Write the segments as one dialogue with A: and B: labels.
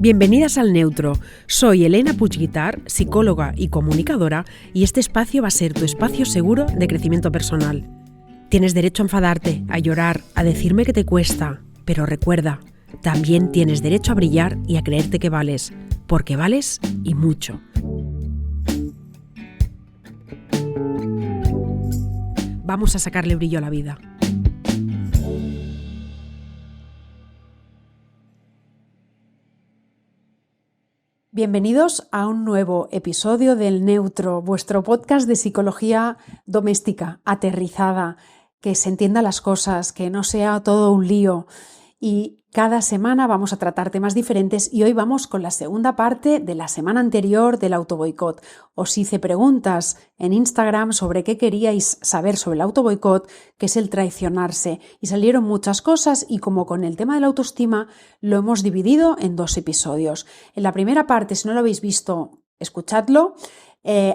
A: Bienvenidas al Neutro. Soy Elena Puig-Guitart, psicóloga y comunicadora, y este espacio va a ser tu espacio seguro de crecimiento personal. Tienes derecho a enfadarte, a llorar, a decirme que te cuesta, pero recuerda, también tienes derecho a brillar y a creerte que vales, porque vales y mucho. Vamos a sacarle brillo a la vida. Bienvenidos a un nuevo episodio del Neutro, vuestro podcast de psicología doméstica, aterrizada, que se entienda las cosas, que no sea todo un lío. Y cada semana vamos a tratar temas diferentes y hoy vamos con la segunda parte de la semana anterior del autoboicot. Os hice preguntas en Instagram sobre qué queríais saber sobre el autoboicot, que es el traicionarse, y salieron muchas cosas y como con el tema de la autoestima lo hemos dividido en 2 episodios. En la primera parte, si no lo habéis visto, escuchadlo,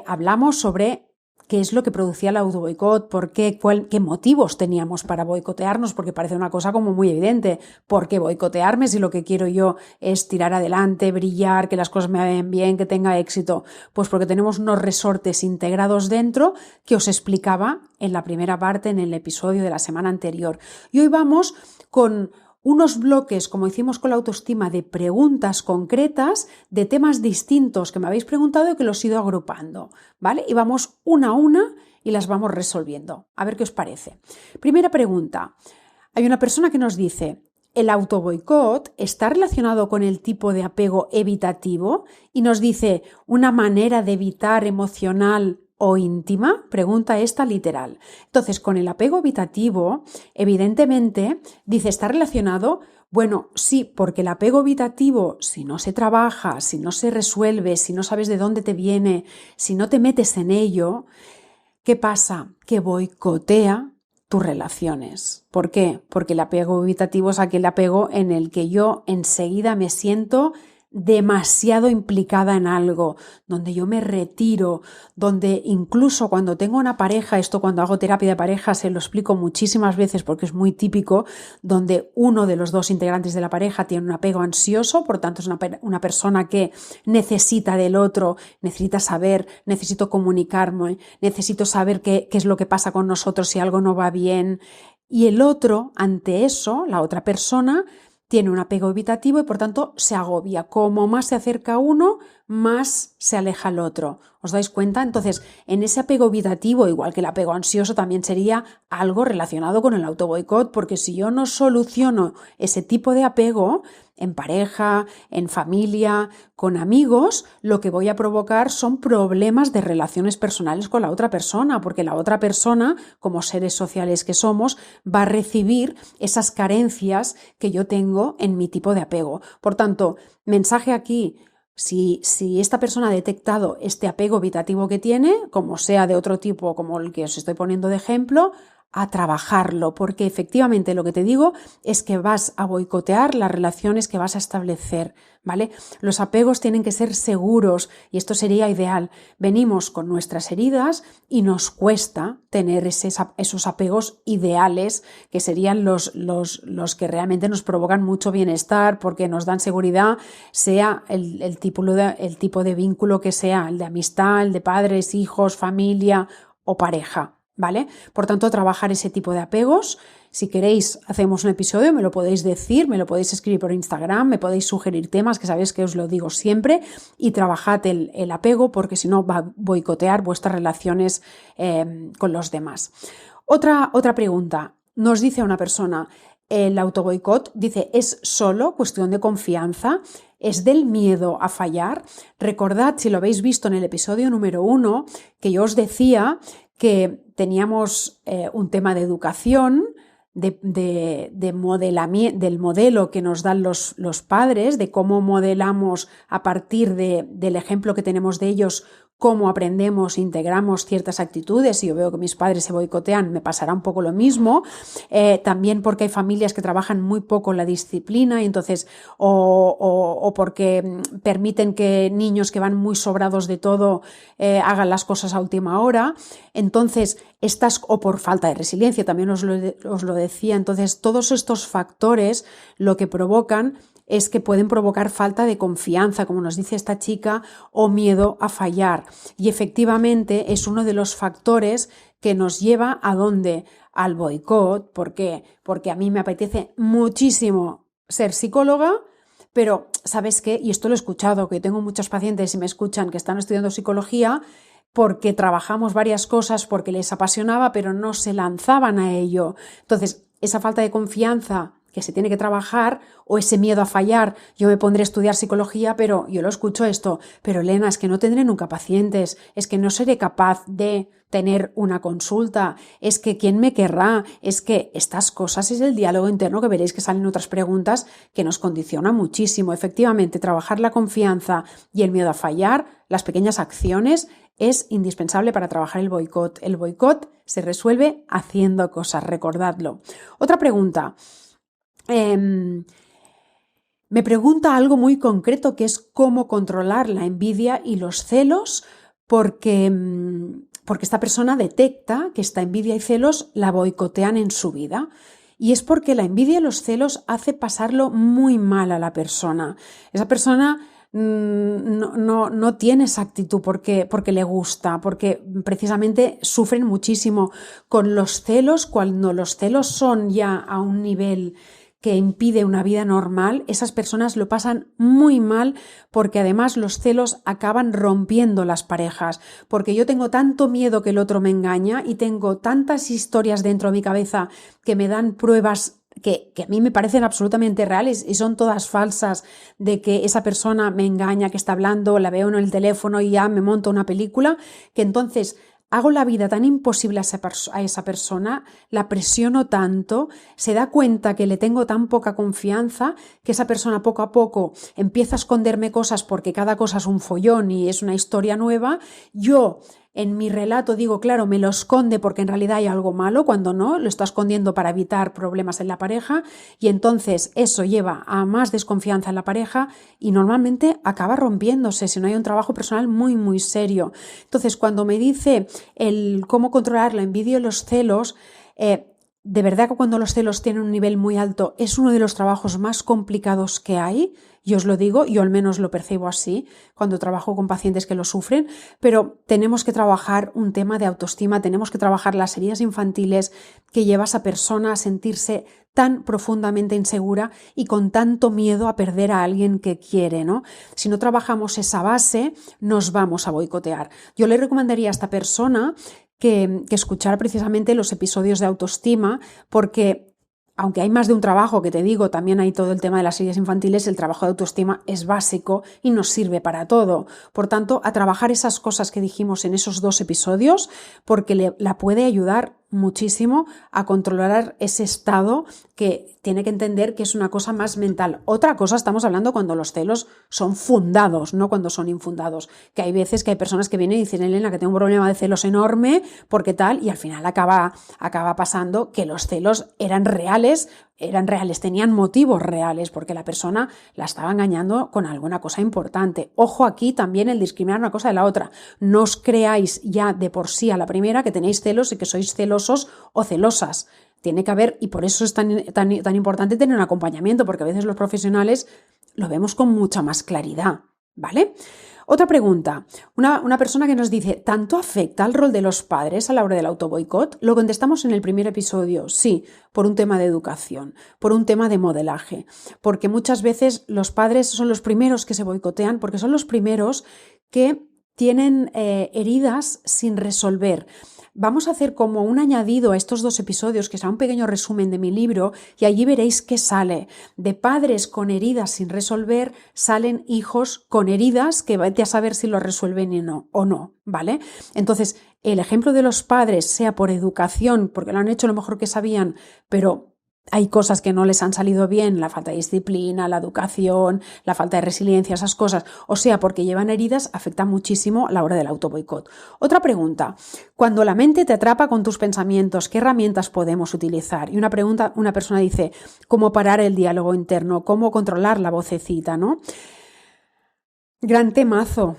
A: hablamos sobre qué es lo que producía el autoboicot, por qué, qué motivos teníamos para boicotearnos, porque parece una cosa como muy evidente. ¿Por qué boicotearme si lo que quiero yo es tirar adelante, brillar, que las cosas me vayan bien, que tenga éxito? Pues porque tenemos unos resortes integrados dentro que os explicaba en la primera parte, en el episodio de la semana anterior. Y hoy vamos con unos bloques, como hicimos con la autoestima, de preguntas concretas de temas distintos que me habéis preguntado y que los he ido agrupando, ¿vale? Y vamos una a una y las vamos resolviendo. A ver qué os parece. Primera pregunta. Hay una persona que nos dice: ¿el autoboicot está relacionado con el tipo de apego evitativo? Y nos dice: ¿una manera de evitar emocional o íntima? Pregunta esta literal. Entonces, con el apego evitativo, evidentemente, dice, ¿está relacionado? Bueno, sí, porque el apego evitativo, si no se trabaja, si no se resuelve, si no sabes de dónde te viene, si no te metes en ello, ¿qué pasa? Que boicotea tus relaciones. ¿Por qué? Porque el apego evitativo es aquel apego en el que yo enseguida me siento demasiado implicada en algo, donde yo me retiro, donde incluso cuando tengo una pareja, esto cuando hago terapia de pareja se lo explico muchísimas veces porque es muy típico, donde uno de los 2 integrantes de la pareja tiene un apego ansioso, por tanto es una persona que necesita del otro, necesita saber, necesito comunicarme, necesito saber qué es lo que pasa con nosotros si algo no va bien, y el otro, ante eso, la otra persona, tiene un apego evitativo y por tanto se agobia. Como más se acerca uno, más se aleja el otro. ¿Os dais cuenta? Entonces, en ese apego evitativo, igual que el apego ansioso, también sería algo relacionado con el autoboicot, porque si yo no soluciono ese tipo de apego en pareja, en familia, con amigos, lo que voy a provocar son problemas de relaciones personales con la otra persona, porque la otra persona, como seres sociales que somos, va a recibir esas carencias que yo tengo en mi tipo de apego. Por tanto, mensaje aquí: si esta persona ha detectado este apego evitativo que tiene, como sea de otro tipo, como el que os estoy poniendo de ejemplo, a trabajarlo, porque efectivamente lo que te digo es que vas a boicotear las relaciones que vas a establecer, ¿vale? Los apegos tienen que ser seguros y esto sería ideal. Venimos con nuestras heridas y nos cuesta tener esos apegos ideales, que serían los que realmente nos provocan mucho bienestar porque nos dan seguridad, sea el tipo de vínculo que sea, el de amistad, el de padres, hijos, familia o pareja, ¿vale? Por tanto, trabajar ese tipo de apegos. Si queréis, hacemos un episodio, me lo podéis decir, me lo podéis escribir por Instagram, me podéis sugerir temas, que sabéis que os lo digo siempre, y trabajad el apego, porque si no va a boicotear vuestras relaciones con los demás. Otra pregunta. Nos dice una persona: el autoboicot, dice, ¿es solo cuestión de confianza? ¿Es del miedo a fallar? Recordad, si lo habéis visto en el episodio número 1, que yo os decía que teníamos un tema de educación, del modelo que nos dan los padres, de cómo modelamos a partir del ejemplo que tenemos de ellos, cómo aprendemos, integramos ciertas actitudes. Si yo veo que mis padres se boicotean, me pasará un poco lo mismo. También porque hay familias que trabajan muy poco la disciplina y entonces, o porque permiten que niños que van muy sobrados de todo hagan las cosas a última hora. Entonces, o por falta de resiliencia, también os lo decía. Entonces, todos estos factores lo que provocan es que pueden provocar falta de confianza, como nos dice esta chica, o miedo a fallar. Y efectivamente es uno de los factores que nos lleva ¿a dónde? Al boicot. ¿Por qué? Porque a mí me apetece muchísimo ser psicóloga, pero ¿sabes qué? Y esto lo he escuchado, que tengo muchos pacientes y me escuchan que están estudiando psicología porque trabajamos varias cosas, porque les apasionaba, pero no se lanzaban a ello. Entonces, esa falta de confianza que se tiene que trabajar, o ese miedo a fallar, yo me pondré a estudiar psicología, pero yo lo escucho esto, pero Elena, es que no tendré nunca pacientes, es que no seré capaz de tener una consulta, es que ¿quién me querrá? Es que estas cosas es el diálogo interno, que veréis que salen otras preguntas que nos condiciona muchísimo. Efectivamente, trabajar la confianza y el miedo a fallar, las pequeñas acciones, es indispensable para trabajar el boicot. El boicot se resuelve haciendo cosas, recordadlo. Otra pregunta. Me pregunta algo muy concreto, que es cómo controlar la envidia y los celos, porque esta persona detecta que esta envidia y celos la boicotean en su vida. Y es porque la envidia y los celos hace pasarlo muy mal a la persona. Esa persona no tiene esa actitud porque le gusta, porque precisamente sufren muchísimo con los celos. Cuando los celos son ya a un nivel que impide una vida normal, esas personas lo pasan muy mal, porque además los celos acaban rompiendo las parejas, porque yo tengo tanto miedo que el otro me engaña y tengo tantas historias dentro de mi cabeza que me dan pruebas que a mí me parecen absolutamente reales y son todas falsas, de que esa persona me engaña, que está hablando, la veo en el teléfono y ya me monto una película, que entonces hago la vida tan imposible a esa persona, la presiono tanto, se da cuenta que le tengo tan poca confianza, que esa persona poco a poco empieza a esconderme cosas, porque cada cosa es un follón y es una historia nueva. Yo en mi relato digo, claro, me lo esconde porque en realidad hay algo malo, cuando no, lo está escondiendo para evitar problemas en la pareja, y entonces eso lleva a más desconfianza en la pareja y normalmente acaba rompiéndose si no hay un trabajo personal muy, muy serio. Entonces, cuando me dice el cómo controlar la envidia y los celos, de verdad que cuando los celos tienen un nivel muy alto es uno de los trabajos más complicados que hay. Yo os lo digo, yo al menos lo percibo así cuando trabajo con pacientes que lo sufren, pero tenemos que trabajar un tema de autoestima, tenemos que trabajar las heridas infantiles que lleva a esa persona a sentirse tan profundamente insegura y con tanto miedo a perder a alguien que quiere, ¿no? Si no trabajamos esa base, nos vamos a boicotear. Yo le recomendaría a esta persona que escuchara precisamente los episodios de autoestima, porque aunque hay más de un trabajo, que te digo, también hay todo el tema de las heridas infantiles, el trabajo de autoestima es básico y nos sirve para todo. Por tanto, a trabajar esas cosas que dijimos en esos 2 episodios, porque la puede ayudar muchísimo a controlar ese estado, que tiene que entender que es una cosa más mental. Otra cosa, estamos hablando cuando los celos son fundados, no cuando son infundados, que hay veces que hay personas que vienen y dicen, Elena, que tengo un problema de celos enorme, porque tal, y al final acaba pasando que los celos eran reales, tenían motivos reales, porque la persona la estaba engañando con alguna cosa importante. Ojo aquí también el discriminar una cosa de la otra. No os creáis ya de por sí a la primera que tenéis celos y que sois celosos o celosas. Tiene que haber, y por eso es tan importante tener un acompañamiento, porque a veces los profesionales lo vemos con mucha más claridad, ¿vale? Otra pregunta, una persona que nos dice, ¿tanto afecta el rol de los padres a la hora del autoboicot? Lo contestamos en el primer episodio, sí, por un tema de educación, por un tema de modelaje, porque muchas veces los padres son los primeros que se boicotean, porque son los primeros que tienen heridas sin resolver. Vamos a hacer como un añadido a estos 2 episodios, que será un pequeño resumen de mi libro, y allí veréis qué sale. De padres con heridas sin resolver salen hijos con heridas que vete a saber si lo resuelven o no, ¿vale? Entonces, el ejemplo de los padres, sea por educación, porque lo han hecho lo mejor que sabían, pero hay cosas que no les han salido bien, la falta de disciplina, la educación, la falta de resiliencia, esas cosas, o sea, porque llevan heridas, afecta muchísimo a la hora del autoboicot. Otra pregunta, cuando la mente te atrapa con tus pensamientos, ¿qué herramientas podemos utilizar? Y una persona dice, ¿cómo parar el diálogo interno? ¿Cómo controlar la vocecita, no? Gran temazo.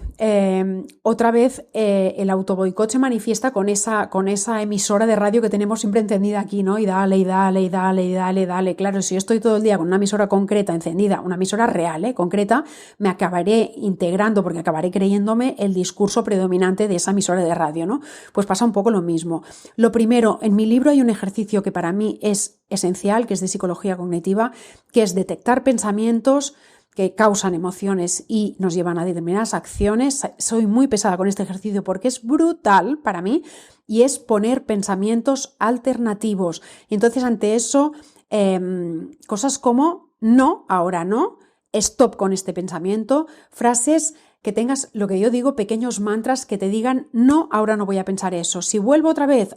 A: Otra vez el autoboicot se manifiesta con esa emisora de radio que tenemos siempre encendida aquí, ¿no? Y dale, y dale, y dale, y dale, dale. Claro, si yo estoy todo el día con una emisora concreta encendida, una emisora real, concreta, me acabaré integrando porque acabaré creyéndome el discurso predominante de esa emisora de radio, ¿no? Pues pasa un poco lo mismo. Lo primero, en mi libro hay un ejercicio que para mí es esencial, que es de psicología cognitiva, que es detectar pensamientos que causan emociones y nos llevan a determinadas acciones. Soy muy pesada con este ejercicio porque es brutal para mí y es poner pensamientos alternativos. Y entonces ante eso, cosas como no, ahora no, stop con este pensamiento, frases que tengas, lo que yo digo, pequeños mantras que te digan, no, ahora no voy a pensar eso. Si vuelvo otra vez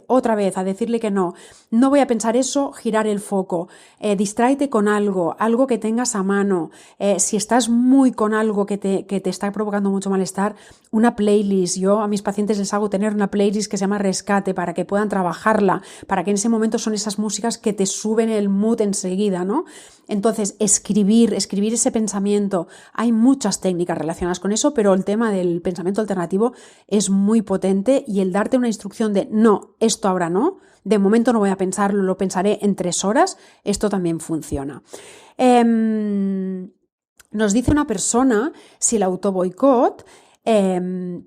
A: a decirle que no voy a pensar eso, girar el foco, distráete con algo que tengas a mano. Si estás muy con algo que te está provocando mucho malestar, una playlist. Yo a mis pacientes les hago tener una playlist que se llama Rescate para que puedan trabajarla, para que en ese momento son esas músicas que te suben el mood enseguida, ¿no? Entonces, escribir ese pensamiento. Hay muchas técnicas relacionadas con eso, pero el tema del pensamiento alternativo es muy potente y el darte una instrucción de no, esto ahora no, de momento no voy a pensarlo, lo pensaré en 3 horas, esto también funciona. Nos dice una persona si el autoboicot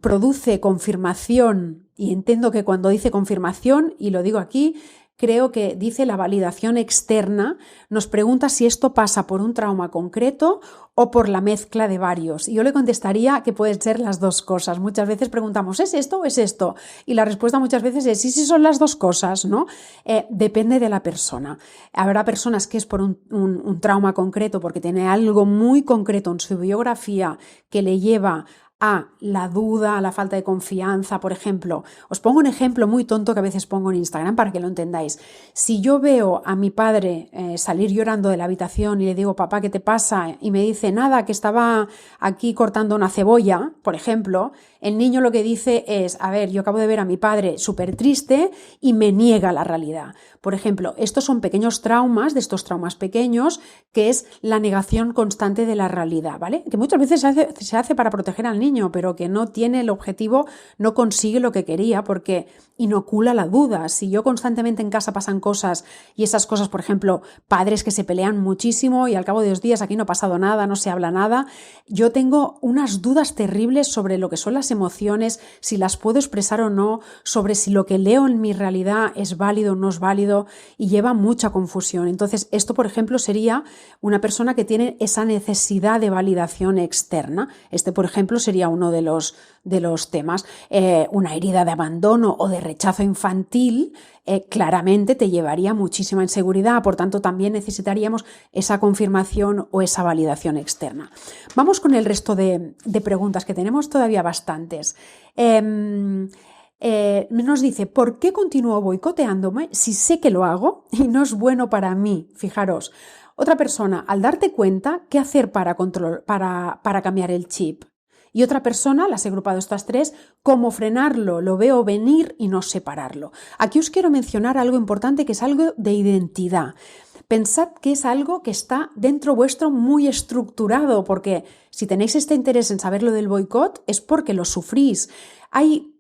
A: produce confirmación, y entiendo que cuando dice confirmación, y lo digo aquí, creo que dice la validación externa, nos pregunta si esto pasa por un trauma concreto o por la mezcla de varios. Y yo le contestaría que pueden ser las dos cosas. Muchas veces preguntamos, ¿es esto o es esto? Y la respuesta muchas veces es sí, son las dos cosas, ¿no? Depende de la persona. Habrá personas que es por un trauma concreto, porque tiene algo muy concreto en su biografía que le lleva a la duda, a la falta de confianza, por ejemplo. Os pongo un ejemplo muy tonto que a veces pongo en Instagram para que lo entendáis. Si yo veo a mi padre salir llorando de la habitación y le digo, papá, ¿qué te pasa? Y me dice, nada, que estaba aquí cortando una cebolla, por ejemplo, el niño lo que dice es, a ver, yo acabo de ver a mi padre súper triste y me niega la realidad. Por ejemplo, estos son pequeños traumas, de estos traumas pequeños, que es la negación constante de la realidad, ¿vale? Que muchas veces se hace para proteger al niño, pero que no tiene el objetivo, no consigue lo que quería porque inocula la duda. Si yo constantemente en casa pasan cosas y esas cosas, por ejemplo, padres que se pelean muchísimo y al cabo de 2 días aquí no ha pasado nada, no se habla nada, yo tengo unas dudas terribles sobre lo que son las emociones, si las puedo expresar o no, sobre si lo que leo en mi realidad es válido o no es válido y lleva mucha confusión. Entonces, esto, por ejemplo, sería una persona que tiene esa necesidad de validación externa. Este, por ejemplo, sería uno de los temas. Una herida de abandono o de rechazo infantil claramente te llevaría muchísima inseguridad, por tanto también necesitaríamos esa confirmación o esa validación externa. Vamos con el resto de preguntas, que tenemos todavía bastantes. Nos dice, ¿por qué continúo boicoteándome si sé que lo hago y no es bueno para mí? Fijaros, otra persona, al darte cuenta, ¿qué hacer para cambiar el chip? Y otra persona, las he agrupado estas 3, cómo frenarlo, lo veo venir y no separarlo. Aquí os quiero mencionar algo importante, que es algo de identidad. Pensad que es algo que está dentro vuestro muy estructurado, porque si tenéis este interés en saber lo del boicot es porque lo sufrís. Hay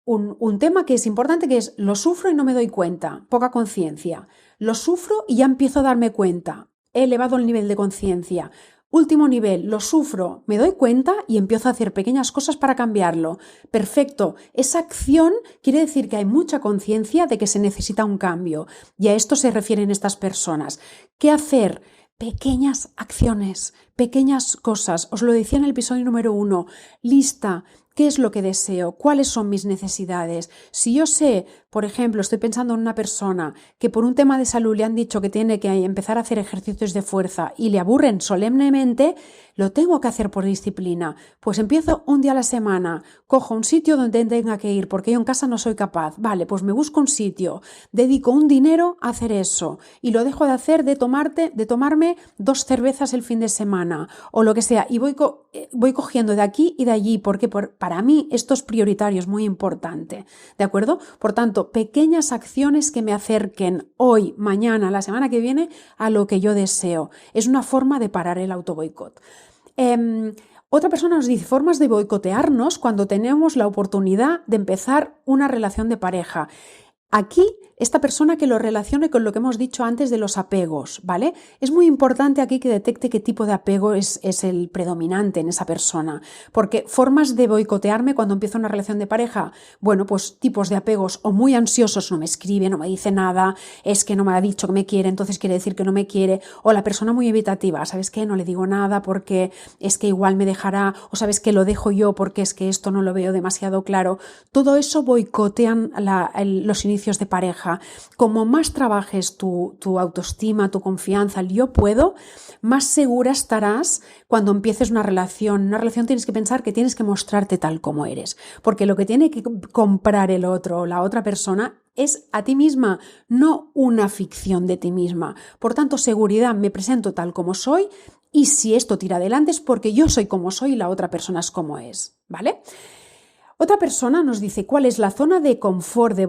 A: un tema que es importante, que es lo sufro y no me doy cuenta, poca conciencia. Lo sufro y ya empiezo a darme cuenta, he elevado el nivel de conciencia. Último nivel, lo sufro, me doy cuenta y empiezo a hacer pequeñas cosas para cambiarlo. Perfecto, esa acción quiere decir que hay mucha conciencia de que se necesita un cambio. Y a esto se refieren estas personas. ¿Qué hacer? Pequeñas acciones, pequeñas cosas. Os lo decía en el episodio número 1, lista. ¿Qué es lo que deseo? ¿Cuáles son mis necesidades? Si yo sé, por ejemplo, estoy pensando en una persona que por un tema de salud le han dicho que tiene que empezar a hacer ejercicios de fuerza y le aburren solemnemente, lo tengo que hacer por disciplina. Pues empiezo un día a la semana, cojo un sitio donde tenga que ir porque yo en casa no soy capaz. Vale, pues me busco un sitio, dedico un dinero a hacer eso y lo dejo de hacer de tomarme 2 cervezas el fin de semana o lo que sea y voy cogiendo de aquí y de allí porque para mí esto es prioritario, es muy importante, ¿de acuerdo? Por tanto, pequeñas acciones que me acerquen hoy, mañana, la semana que viene a lo que yo deseo. Es una forma de parar el autoboicot. Otra persona nos dice formas de boicotearnos cuando tenemos la oportunidad de empezar una relación de pareja. Aquí, esta persona que lo relacione con lo que hemos dicho antes de los apegos, ¿vale? Es muy importante aquí que detecte qué tipo de apego es el predominante en esa persona, porque formas de boicotearme cuando empiezo una relación de pareja, bueno, pues tipos de apegos o muy ansiosos, no me escribe, no me dice nada, es que no me ha dicho que me quiere, entonces quiere decir que no me quiere, o la persona muy evitativa, ¿sabes qué? No le digo nada porque es que igual me dejará, o ¿sabes qué? Lo dejo yo porque es que esto no lo veo demasiado claro. Todo eso boicotean los inicios de pareja. Como más trabajes tu autoestima, tu confianza, el yo puedo, más segura estarás cuando empieces una relación. Una relación tienes que pensar que tienes que mostrarte tal como eres, porque lo que tiene que comprar el otro o la otra persona es a ti misma, no una ficción de ti misma. Por tanto, seguridad, me presento tal como soy y si esto tira adelante es porque yo soy como soy y la otra persona es como es, ¿vale? Otra persona nos dice cuál es la zona de confort del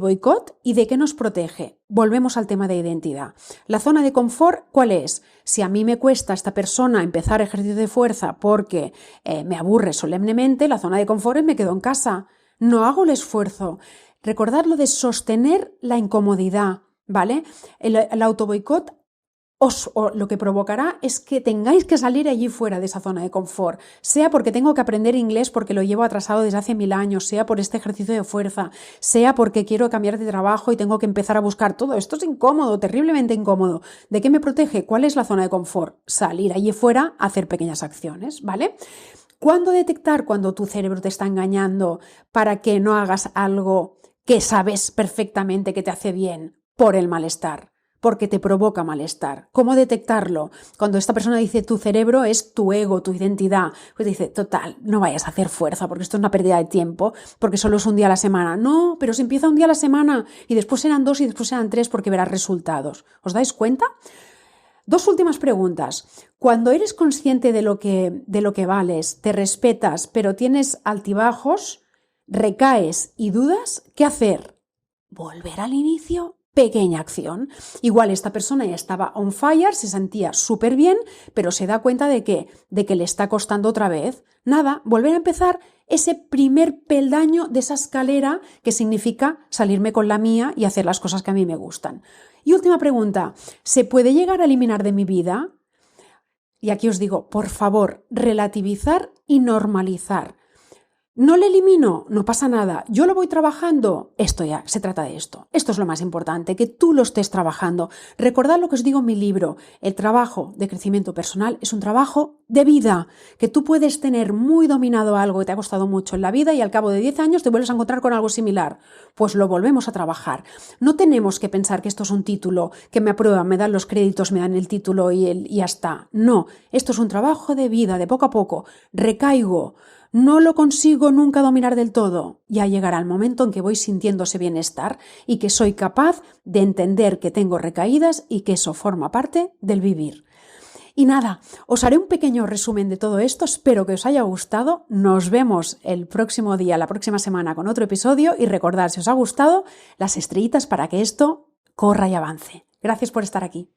A: boicot y de qué nos protege. Volvemos al tema de identidad. La zona de confort, ¿cuál es? Si a mí me cuesta esta persona empezar ejercicio de fuerza porque me aburre solemnemente, la zona de confort es me quedo en casa. No hago el esfuerzo. Recordad lo de sostener la incomodidad, ¿vale? El autoboicot o lo que provocará es que tengáis que salir allí fuera de esa zona de confort, sea porque tengo que aprender inglés porque lo llevo atrasado desde hace 1000 años, sea por este ejercicio de fuerza, sea porque quiero cambiar de trabajo y tengo que empezar a buscar todo. Esto es incómodo, terriblemente incómodo. ¿De qué me protege? ¿Cuál es la zona de confort? Salir allí fuera a hacer pequeñas acciones, ¿vale? ¿Cuándo detectar cuando tu cerebro te está engañando para que no hagas algo que sabes perfectamente que te hace bien por el malestar? Porque te provoca malestar. ¿Cómo detectarlo? Cuando esta persona dice tu cerebro es tu ego, tu identidad, pues dice, total, no vayas a hacer fuerza porque esto es una pérdida de tiempo, porque solo es un día a la semana. No, pero se empieza un día a la semana y después serán 2 y después serán 3 porque verás resultados. ¿Os dais cuenta? 2 últimas preguntas. Cuando eres consciente de lo que vales, te respetas, pero tienes altibajos, recaes y dudas, ¿qué hacer? ¿Volver al inicio? Pequeña acción. Igual esta persona ya estaba on fire, se sentía súper bien, pero se da cuenta de que le está costando otra vez. Nada, volver a empezar ese primer peldaño de esa escalera que significa salirme con la mía y hacer las cosas que a mí me gustan. Y última pregunta, ¿se puede llegar a eliminar de mi vida? Y aquí os digo, por favor, relativizar y normalizar. No le elimino, no pasa nada, yo lo voy trabajando, esto ya, se trata de esto. Esto es lo más importante, que tú lo estés trabajando. Recordad lo que os digo en mi libro, el trabajo de crecimiento personal es un trabajo de vida, que tú puedes tener muy dominado algo que te ha costado mucho en la vida y al cabo de 10 años te vuelves a encontrar con algo similar. Pues lo volvemos a trabajar. No tenemos que pensar que esto es un título, que me aprueban, me dan los créditos, me dan el título y ya está. No, esto es un trabajo de vida, de poco a poco. Recaigo. No lo consigo nunca dominar del todo. Ya llegará el momento en que voy sintiendo ese bienestar y que soy capaz de entender que tengo recaídas y que eso forma parte del vivir. Y nada, os haré un pequeño resumen de todo esto, espero que os haya gustado. Nos vemos el próximo día, la próxima semana con otro episodio y recordad, si os ha gustado, las estrellitas para que esto corra y avance. Gracias por estar aquí.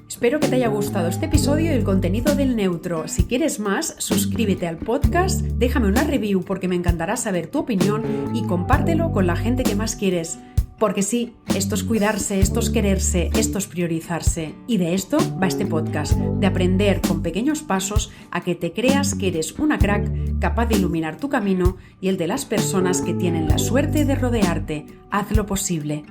A: Espero que te haya gustado este episodio y el contenido del Neutro. Si quieres más, suscríbete al podcast, déjame una review porque me encantará saber tu opinión y compártelo con la gente que más quieres. Porque sí, esto es cuidarse, esto es quererse, esto es priorizarse. Y de esto va este podcast, de aprender con pequeños pasos a que te creas que eres una crack capaz de iluminar tu camino y el de las personas que tienen la suerte de rodearte. Haz lo posible.